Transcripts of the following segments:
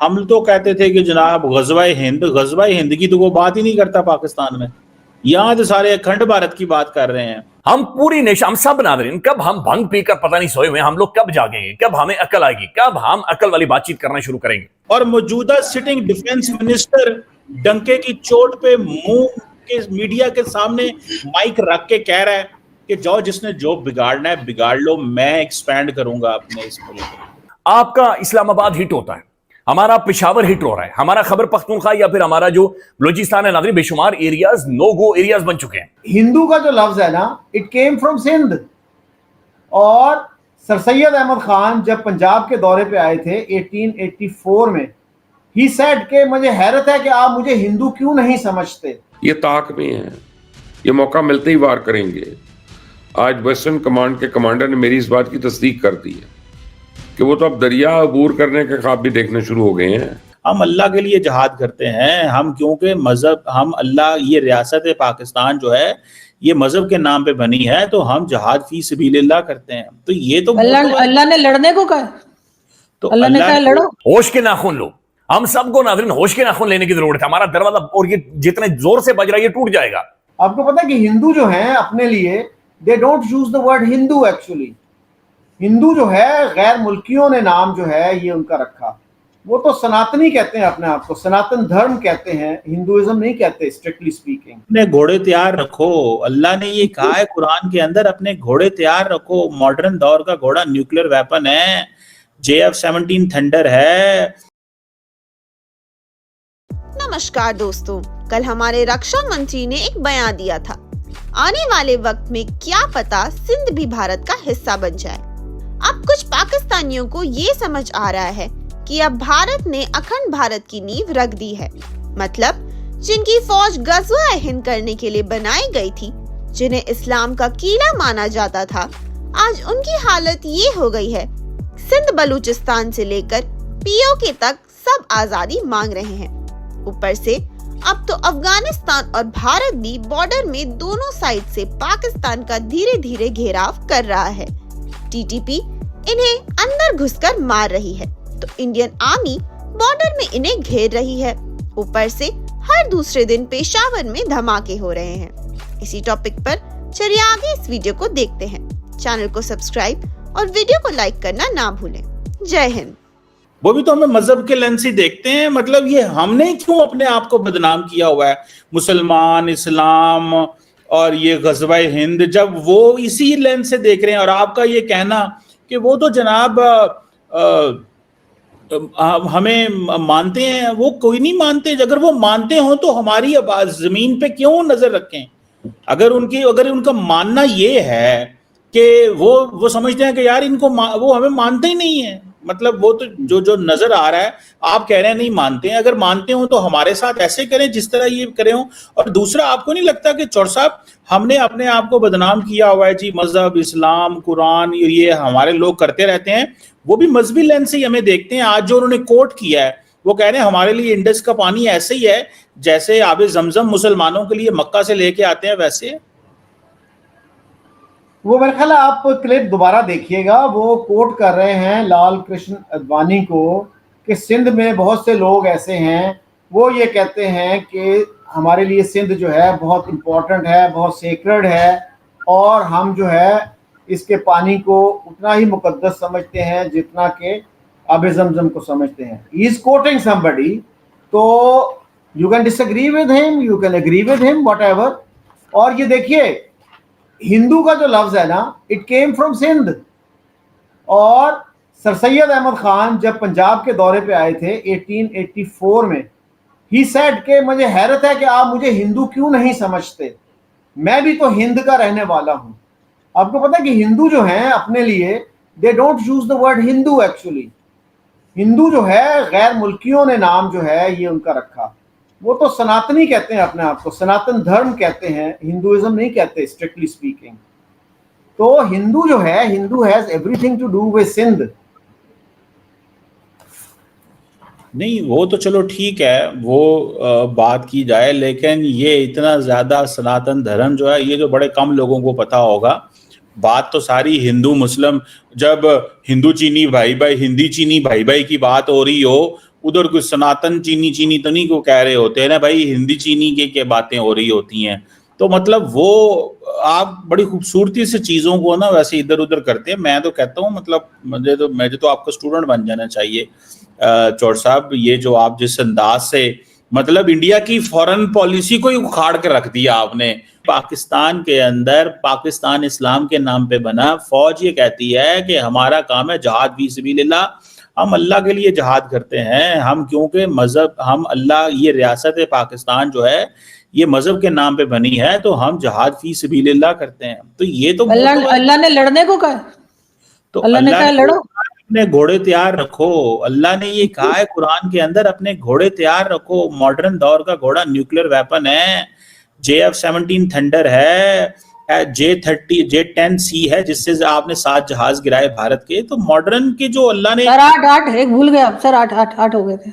हम तो कहते थे कि जनाब गजवा हिंद की तो वो बात ही नहीं करता पाकिस्तान में। यहाँ तो सारे अखंड भारत की बात कर रहे हैं। हम पूरी नेशन, हम सब नाज़रीन, कब हम भंग पीकर पता नहीं सोए हुए, हम लोग कब जागेंगे, कब हमें अकल आएगी, कब हम अकल वाली बातचीत करना शुरू करेंगे। और मौजूदा सिटिंग डिफेंस मिनिस्टर डंके की चोट पे मुंह के मीडिया के सामने माइक रख के कह रहा है कि जाओ जिसने जो बिगाड़ना है बिगाड़ लो, मैं एक्सपैंड करूंगा अपने इस मुल्क को। आपका इस्लामाबाद हिट होता है, हमारा पेशावर हिट हो रहा है, हमारा खैबर पख्तूनख्वा या फिर हमारा जो बलूचिस्तान है नाज़रीन, बेशुमार एरियाज नो गो एरियाज बन चुके हैं। हिंदू का जो लफ्ज है ना, इट केम फ्रॉम सिंध। और सर सैयद अहमद खान जब पंजाब के दौरे पे आए थे 1884 में, ही सेड कि मुझे हैरत है कि आप मुझे हिंदू क्यों नहीं समझते। ये ताक में है, ये मौका मिलते ही वार करेंगे। आज वेस्टर्न कमांड के कमांडर ने मेरी इस बात की तस्दीक कर दी है कि वो तो अब दरिया अबूर करने के ख्वाब भी देखने शुरू हो गए हैं। हम अल्लाह के लिए जहाद करते हैं, हम क्योंकि मजहब, हम अल्लाह, ये रियासत पाकिस्तान जो है ये मजहब के नाम पे बनी है, तो हम जहाद फी सबीलिल्लाह करते हैं। तो ये तो अल्लाह ने लड़ने को कहा, तो अल्लाह ने कहा लड़ो। होश के नाखून लो, हम सबको नाज़रीन होश के नाखून लेने की जरूरत है। हमारा दरवाजा, और ये जितने जोर से बज रहा है ये टूट जाएगा। आपको पता है कि हिंदू जो हैं अपने लिए, they don't use the word Hindu. Actually Hindu जो है, गैर मुल्कियों ने नाम जो है ये उनका रखा। वो तो सनातनी कहते हैं अपने आप को, सनातन धर्म कहते हैं, हिंदुइज्म नहीं कहते स्ट्रिक्टली स्पीकिंग। अपने घोड़े तैयार रखो, अल्लाह ने ये कहा है कुरान के अंदर, अपने घोड़े तैयार रखो। मॉडर्न दौर का घोड़ा न्यूक्लियर वेपन है, JF-17 थंडर है। नमस्कार दोस्तों, कल हमारे रक्षा मंत्री ने एक बयान दिया था, आने वाले वक्त में क्या पता सिंध भी भारत का हिस्सा बन जाए। अब कुछ पाकिस्तानियों को ये समझ आ रहा है कि अब भारत ने अखंड भारत की नींव रख दी है। मतलब जिनकी फौज गज़वा हिंद करने के लिए बनाई गई थी, जिन्हें इस्लाम का किला माना जाता था, आज उनकी हालत ये हो गई है, सिंध बलूचिस्तान से लेकर POK तक सब आजादी मांग रहे हैं। ऊपर से अब तो अफगानिस्तान और भारत भी बॉर्डर में दोनों साइड से पाकिस्तान का धीरे धीरे घेराव कर रहा है। TTP इन्हें अंदर घुसकर मार रही है, तो इंडियन आर्मी बॉर्डर में इन्हें घेर रही है। ऊपर से हर दूसरे दिन पेशावर में धमाके हो रहे हैं। इसी टॉपिक पर चलिए आगे इस वीडियो को देखते हैं। चैनल को सब्सक्राइब और वीडियो को लाइक करना ना भूलें। जय हिंद। वो भी तो हमें मजहब के लेंस से देखते हैं। मतलब ये हमने क्यों अपने आप को बदनाम किया हुआ है, मुसलमान, इस्लाम और ये गज़वा हिंद, जब वो इसी लेंस से देख रहे हैं। और आपका ये कहना कि वो तो जनाब हमें मानते हैं, वो कोई नहीं मानते। अगर वो मानते हो तो हमारी जमीन पे क्यों नजर रखें? अगर उनका मानना ये है कि वो समझते हैं कि यार इनको वो हमें मानते ही नहीं है, मतलब वो तो जो नजर आ रहा है, आप कह रहे हैं नहीं मानते हैं। अगर मानते हो तो हमारे साथ ऐसे करें जिस तरह ये करे हो। और दूसरा, आपको नहीं लगता कि चौर साहब हमने अपने आप को बदनाम किया हुआ है जी, मजहब, इस्लाम, कुरान, ये हमारे लोग करते रहते हैं, वो भी मजहबी लेंस से ही हमें देखते हैं। आज जो उन्होंने कोट किया है, वो कह रहे हैं हमारे लिए इंडस का पानी ऐसे ही है जैसे आबे जमजम मुसलमानों के लिए मक्का से लेके आते हैं, वैसे। वो मेरे ख्याल आप क्लिप दोबारा देखिएगा, वो कोट कर रहे हैं लाल कृष्ण अडवाणी को कि सिंध में बहुत से लोग ऐसे हैं, वो ये कहते हैं कि हमारे लिए सिंध जो है बहुत इम्पोर्टेंट है, बहुत सेक्रेड है, और हम जो है इसके पानी को उतना ही मुकद्दस समझते हैं जितना कि आबे ज़मज़म को समझते हैं। ही इज कोटिंग समबडी, तो you can disagree with him, you can agree with him, whatever. और ये देखिए, हिंदू का जो लफ्ज है ना, इट केम फ्रॉम सिंध। और सर सैयद अहमद खान जब पंजाब के दौरे पे आए थे 1884 में, ही सेड कि मुझे हैरत है कि आप मुझे हिंदू क्यों नहीं समझते, मैं भी तो हिंद का रहने वाला हूं। आपको पता है कि हिंदू जो हैं अपने लिए, they don't use the word Hindu. Actually Hindu जो है, गैर मुल्कियों ने नाम जो है ये उनका रखा। वो तो सनातनी कहते हैं अपने आप को, सनातन धर्म कहते हैं, हिंदुइज्म नहीं कहते स्ट्रिक्टली स्पीकिंग। तो हिंदू जो है, Hindu has everything to do with Sindh. नहीं, वो तो चलो ठीक है, वो बात की जाए, लेकिन ये इतना ज्यादा सनातन धर्म जो है, ये जो बड़े कम लोगों को पता होगा। बात तो सारी हिंदू मुस्लिम, जब हिंदू चीनी भाई भाई, हिंदी चीनी भाई भाई की बात हो रही हो, उधर कुछ सनातन चीनी चीनी तो नहीं को कह रहे होते हैं ना भाई, हिंदी चीनी के बातें हो रही होती हैं। तो मतलब वो आप बड़ी खूबसूरती से चीजों को ना वैसे इधर उधर करते हैं। मैं तो कहता हूँ मतलब मुझे तो आपका स्टूडेंट बन जाना चाहिए चौड़ साहब। ये जो आप जिस अंदाज से मतलब इंडिया की फॉरेन पॉलिसी को ही उखाड़ के रख दिया आपने। पाकिस्तान के अंदर पाकिस्तान इस्लाम के नाम पे बना, फौज ये कहती है कि हमारा काम है जहाद फी सबिलिल्लाह, हम अल्लाह के लिए जहाद करते हैं। हम क्योंकि मजहब हम अल्लाह, ये रियासत है पाकिस्तान जो है ये मजहब के नाम पे बनी है, तो हम जहाद फी सबिलिल्लाह करते हैं। तो ये तो अल्लाह ने लड़ने को कहा, तो अल्लाह ने कहा लड़ो, अपने घोड़े तैयार रखो। अल्लाह ने ये कहा है कुरान के अंदर, अपने घोड़े तैयार रखो। मॉडर्न दौर का घोड़ा न्यूक्लियर वेपन है, JF-17 थंडर है, J-10C है जिससे आपने 7 जहाज गिराए भारत के। तो मॉडर्न के जो अल्लाह ने सर 8 एक भूल गए आप सर, 8 हो गए थे।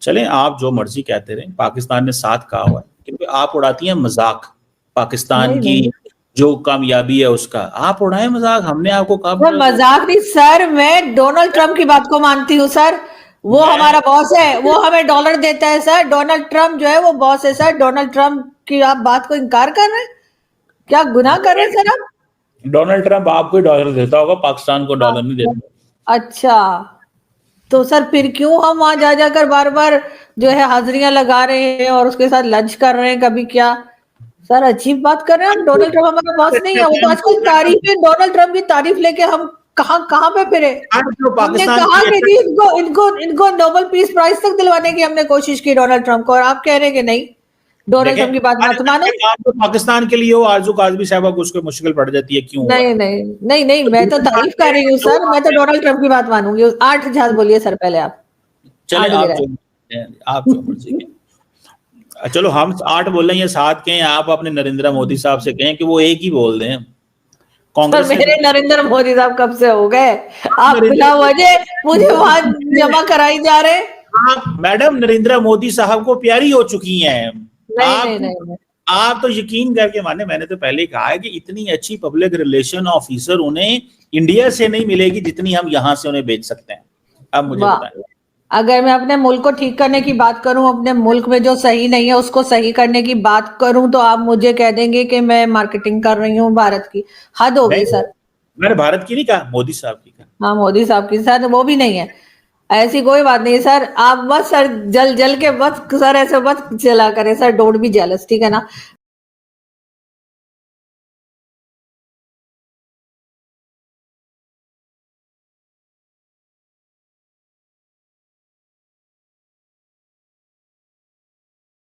चलें आप जो मर्जी कहते रहे, पाकिस्तान ने 7 कहा हुआ है, क्योंकि आप उड़ाती हैं मजाक पाकिस्तान की जो कामयाबी है उसका। आप उड़ाए मजाक, हमने आपको कहा मजाक नहीं सर, मैं डोनाल्ड ट्रम्प की बात को मानती हूँ सर, वो हमारा बॉस है, वो हमें डॉलर देता है सर। डोनाल्ड ट्रम्प जो है वो बॉस है सर। डोनाल्ड ट्रम्प की आप बात को इनकार कर रहे हैं, क्या गुनाह कर रहे हैं सर आप? डोनाल्ड ट्रम्प आपको डॉलर देता होगा, पाकिस्तान को डॉलर नहीं देता। अच्छा, तो सर फिर क्यों हम वहां जा जाकर बार बार जो है हाजिरियां लगा रहे हैं और उसके साथ लंच कर रहे हैं कभी? क्या सर अजीब बात कर रहे हैं हम। डोनाल्ड ट्रम्प हमारा बॉस नहीं है, वो तो आजकल तारीफ है, डोनाल्ड ट्रम्प की तारीफ लेके हम कहाँ पे फिरे। हमने कहा कि इनको नोबेल पीस प्राइज तक दिलवाने की हमने कोशिश की डोनाल्ड ट्रम्प को, और आप कह रहे हैं कि नहीं डोनाल्ड ट्रम्प की बात मत मानो। तो पाकिस्तान के लिए हो आरजू काज़मी साहबा को उसको मुश्किल पड़ जाती है, क्यों? नहीं, मैं तो तारीफ कर रही हूँ सर, मैं तो डोनाल्ड ट्रम्प की बात मानूंगी। 8 जहाज बोलिए सर पहले आप। चले आप जो मर्जी कहें। चलो हम 8 बोल रहे हैं या 7 कहें, आप अपने नरेंद्र मोदी साहब से कहें कि वो एक ही बोल दें। कांग्रेस मेरे नरेंद्र मोदी साहब कब से हो गए? आप बिना वजह मुझे वहां जमा कराई जा रहे हैं। आप मैडम नरेंद्र मोदी साहब को प्यारी हो चुकी हैं। नहीं। आप तो यकीन करके माने, मैंने तो पहले कहा है कि इतनी अच्छी पब्लिक रिलेशन ऑफिसर उन्हें इंडिया से नहीं मिलेगी जितनी हम यहाँ से उन्हें बेच सकते हैं। अब मुझे बताएं, अगर मैं अपने मुल्क को ठीक करने की बात करूं, अपने मुल्क में जो सही नहीं है उसको सही करने की बात करूं, तो आप मुझे कह देंगे कि मैं मार्केटिंग कर रही हूं भारत की। हद हो गई सर। मैंने भारत की नहीं कहा, मोदी साहब की कहा। हाँ मोदी साहब की सर, वो भी नहीं है, ऐसी कोई बात नहीं सर। आप बस सर जल के बस सर ऐसे बस चला करें सर, डोंट बी जेलस, ठीक है ना?